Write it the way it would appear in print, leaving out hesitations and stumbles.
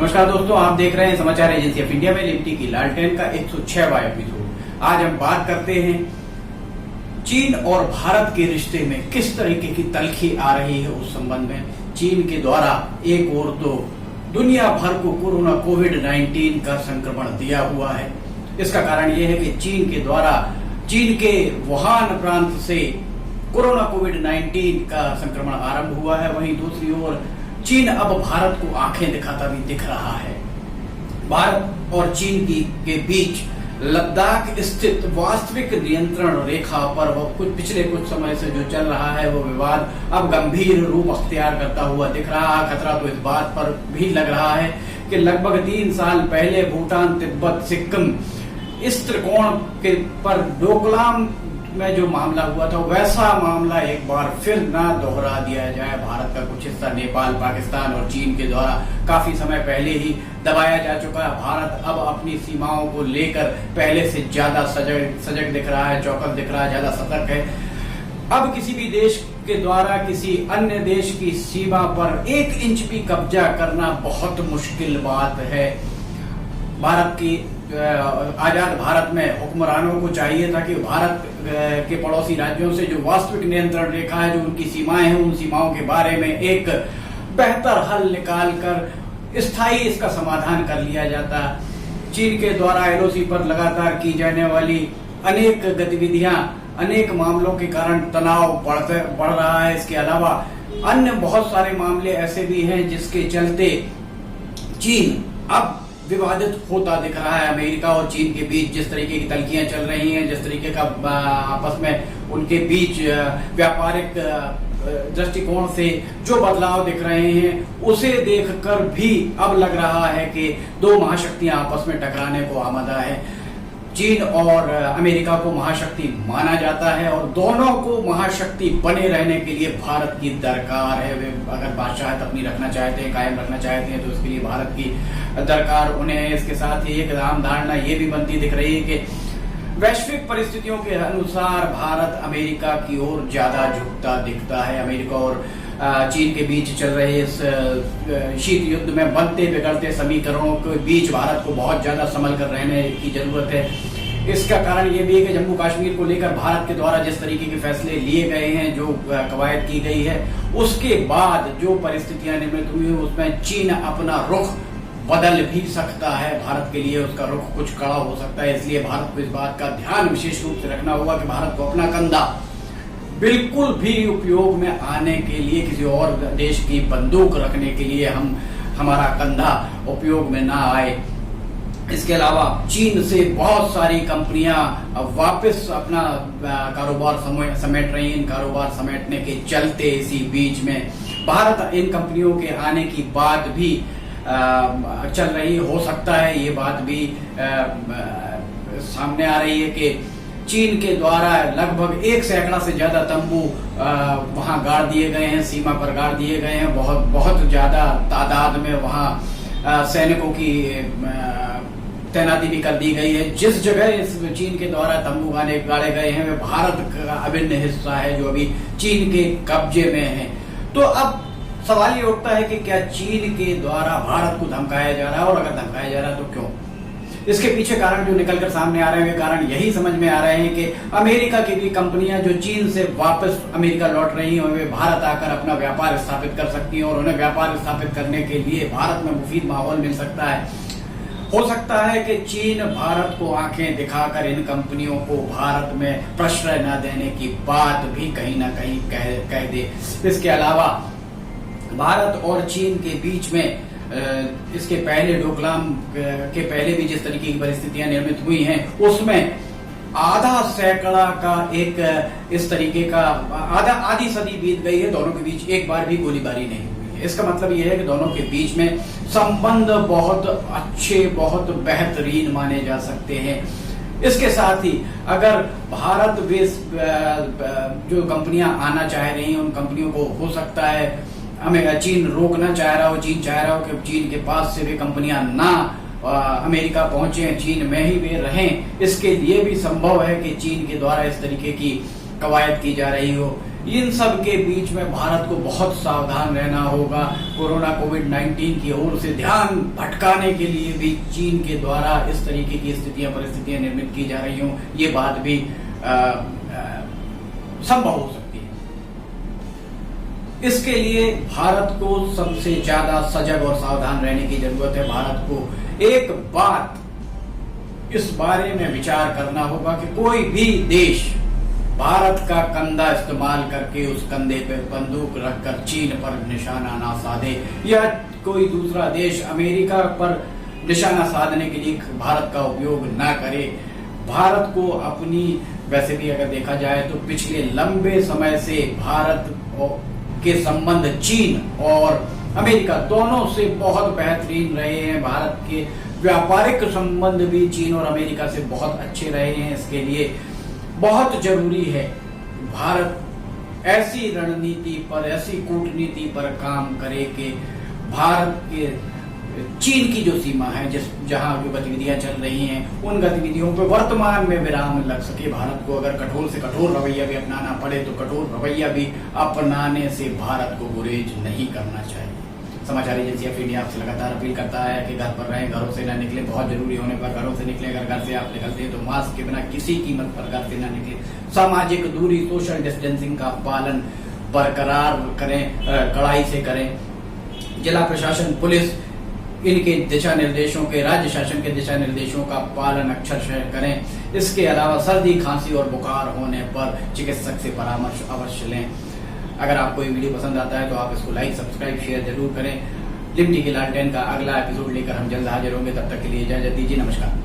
नमस्कार दोस्तों, आप देख रहे हैं समाचार एजेंसी ऑफ इंडिया में लिबर्टी की लालटेन का 106वां एपिसोड। आज हम बात करते हैं चीन और भारत के रिश्ते में किस तरीके की तलखी आ रही है। उस संबंध में चीन के द्वारा एक ओर तो दुनिया भर को कोरोना कोविड-19 का संक्रमण दिया हुआ है। इसका कारण यह है कि चीन के द्वारा चीन के वुहान प्रांत से कोरोना कोविड-19 का संक्रमण आरंभ हुआ है। वहीं दूसरी ओर चीन अब भारत को आंखें दिखाता भी दिख रहा है। भारत और चीन के बीच लद्दाख स्थित वास्तविक नियंत्रण रेखा पर वो पिछले कुछ समय से जो चल रहा है वो विवाद अब गंभीर रूप अख्तियार करता हुआ दिख रहा है। खतरा तो इस बात पर भी लग रहा है कि लगभग 3 साल पहले भूटान, तिब्बत, सिक्किम इस त्रिकोण के पर डोकलाम में जो मामला हुआ था वैसा मामला एक बार फिर ना दोहरा दिया जाए। भारत का कुछ हिस्सा नेपाल, पाकिस्तान और चीन के द्वारा काफी समय पहले ही दबाया जा चुका है। भारत अब अपनी सीमाओं को लेकर पहले से ज्यादा सजग दिख रहा है, चौकस दिख रहा है, ज्यादा सतर्क है। अब किसी भी देश के द्वारा किसी अन्य देश की सीमा पर 1 इंच भी कब्जा करना बहुत मुश्किल बात है। भारत की आजाद भारत में हुक्मरानों को चाहिए था कि भारत के पड़ोसी राज्यों से जो वास्तविक नियंत्रण रेखा है, जो उनकी सीमाएं हैं, उन सीमाओं के बारे में एक बेहतर हल निकालकर स्थायी इसका समाधान कर लिया जाता। चीन के द्वारा एलओसी पर लगातार की जाने वाली अनेक गतिविधियां, अनेक मामलों के कारण तनाव बढ़ रहा है। इसके अलावा अन्य बहुत सारे मामले ऐसे भी हैं जिसके चलते चीन अब विवादित होता दिख रहा है। अमेरिका और चीन के बीच जिस तरीके की तलखियां चल रही हैं, जिस तरीके का आपस में उनके बीच व्यापारिक दृष्टिकोण से जो बदलाव दिख रहे हैं, उसे देखकर भी अब लग रहा है कि 2 महाशक्तियां आपस में टकराने को आमादा है। चीन और अमेरिका को महाशक्ति माना जाता है और दोनों को महाशक्ति बने रहने के लिए भारत की दरकार है। वे अगर बादशाहत अपनी रखना चाहते हैं, कायम रखना चाहते हैं, तो इसके लिए भारत की दरकार उन्हें। इसके साथ ही एक आम धारणा ये भी बनती दिख रही है कि वैश्विक परिस्थितियों के अनुसार भारत अमेरिका की ओर ज्यादा झुकता दिखता है। अमेरिका और चीन के बीच चल रहे इस शीत युद्ध में बनते बिगड़ते समीकरणों के बीच भारत को बहुत ज्यादा संभल कर रहने की जरूरत है। इसका कारण ये भी है कि जम्मू कश्मीर को लेकर भारत के द्वारा जिस तरीके के फैसले लिए गए हैं, जो कवायद की गई है, उसके बाद जो परिस्थितियां निर्मित हुई उसमें चीन अपना रुख बदल भी सकता है। भारत के लिए उसका रुख कुछ कड़ा हो सकता है। इसलिए भारत को इस बात का ध्यान विशेष रूप से रखना होगा कि भारत को अपना कंधा बिल्कुल भी उपयोग में आने के लिए, किसी और देश की बंदूक रखने के लिए हमारा कंधा उपयोग में ना आए। इसके अलावा चीन से बहुत सारी कंपनियां वापस अपना कारोबार समेट रही हैं। इन कारोबार समेटने के चलते इसी बीच में भारत इन कंपनियों के आने की बात भी चल रही हो सकता है। ये बात भी सामने आ रही है कि चीन के द्वारा लगभग 1 सैकड़ा से ज्यादा तंबू वहां गाड़ दिए गए हैं, सीमा पर गाड़ दिए गए हैं। बहुत ज्यादा तादाद में वहां सैनिकों की तैनाती भी कर दी गई है। जिस जगह इस चीन के द्वारा तंबू गाड़े गए हैं वे भारत का अभिन्न हिस्सा है, जो अभी चीन के कब्जे में है। तो अब सवाल ये उठता है कि क्या चीन के द्वारा भारत को धमकाया जा रहा है, और अगर धमकाया जा रहा है तो क्यों? इसके पीछे कारण जो निकलकर सामने आ रहे हैं वे कारण यही समझ में आ रहे हैं कि अमेरिका की भी कंपनियां जो चीन से वापस अमेरिका लौट रही हैं, वे भारत आकर अपना व्यापार स्थापित कर सकती हैं और उन्हें व्यापार स्थापित करने के लिए भारत में मुफीद माहौल मिल सकता है। हो सकता है कि चीन भारत को आंखें दिखाकर इन कंपनियों को भारत में प्रश्रय न देने की बात भी कहीं ना कहीं कह दे। इसके अलावा भारत और चीन के बीच में इसके पहले डोकलाम के पहले भी जिस तरीके की परिस्थितियां निर्मित हुई हैं, उसमें आधा सैकड़ा का एक इस तरीके का आधी सदी बीत गई है, दोनों के बीच एक बार भी गोलीबारी नहीं हुई है। इसका मतलब यह है कि दोनों के बीच में संबंध बहुत अच्छे, बहुत बेहतरीन माने जा सकते हैं। इसके साथ ही अगर भारत जो कंपनियां आना चाह रही हैं, उन कंपनियों को हो सकता है हमें चीन रोकना चाह रहा हो, चीन चाह रहा हो कि चीन के पास से भी कंपनियां ना अमेरिका पहुंचे, चीन में ही वे रहें। इसके लिए भी संभव है कि चीन के द्वारा इस तरीके की कवायद की जा रही हो। इन सब के बीच में भारत को बहुत सावधान रहना होगा। कोरोना कोविड-19 की ओर से ध्यान भटकाने के लिए भी चीन के द्वारा इस तरीके की परिस्थितियां निर्मित की जा रही हों, ये बात भी संभव हो सकती है। इसके लिए भारत को सबसे ज्यादा सजग और सावधान रहने की जरूरत है। भारत को एक बात इस बारे में विचार करना होगा कि कोई भी देश भारत का कंधा इस्तेमाल करके उस कंधे पे बंदूक रखकर चीन पर निशाना ना साधे, या कोई दूसरा देश अमेरिका पर निशाना साधने के लिए भारत का उपयोग ना करे। भारत को अपनी, वैसे भी अगर देखा जाए तो पिछले लंबे समय से भारत के संबंध चीन और अमेरिका दोनों से बहुत बेहतरीन रहे हैं। भारत के व्यापारिक संबंध भी चीन और अमेरिका से बहुत अच्छे रहे हैं। इसके लिए बहुत जरूरी है भारत ऐसी रणनीति पर, ऐसी कूटनीति पर काम करे कि भारत के चीन की जो सीमा है, जहां जो गतिविधियां चल रही हैं, उन गतिविधियों पर वर्तमान में विराम लग सके। भारत को अगर कठोर से कठोर रवैया भी अपनाना पड़े तो कठोर रवैया भी अपनाने से भारत को गुरेज नहीं करना चाहिए। समाचार एजेंसी ऑफ इंडिया आपसे लगातार अपील करता है कि घर पर रहें, घरों से न निकलें, बहुत जरूरी होने पर घरों से निकलें। अगर घर से आप निकलते हैं तो मास्क के बिना किसी कीमत पर घर से न निकलें। सामाजिक दूरी, सोशल डिस्टेंसिंग का पालन बरकरार करें, कड़ाई से करें। जिला प्रशासन, पुलिस, इनके दिशा निर्देशों के, राज्य शासन के दिशा निर्देशों का पालन अक्षरशः करें। इसके अलावा सर्दी, खांसी और बुखार होने पर चिकित्सक से परामर्श अवश्य लें। अगर आपको ये वीडियो पसंद आता है तो आप इसको लाइक, सब्सक्राइब, शेयर जरूर करें। लिमटी के लालटेन का अगला एपिसोड लेकर हम जल्द हाजिर होंगे। तब तक के लिए इजाजत दीजिए। नमस्कार।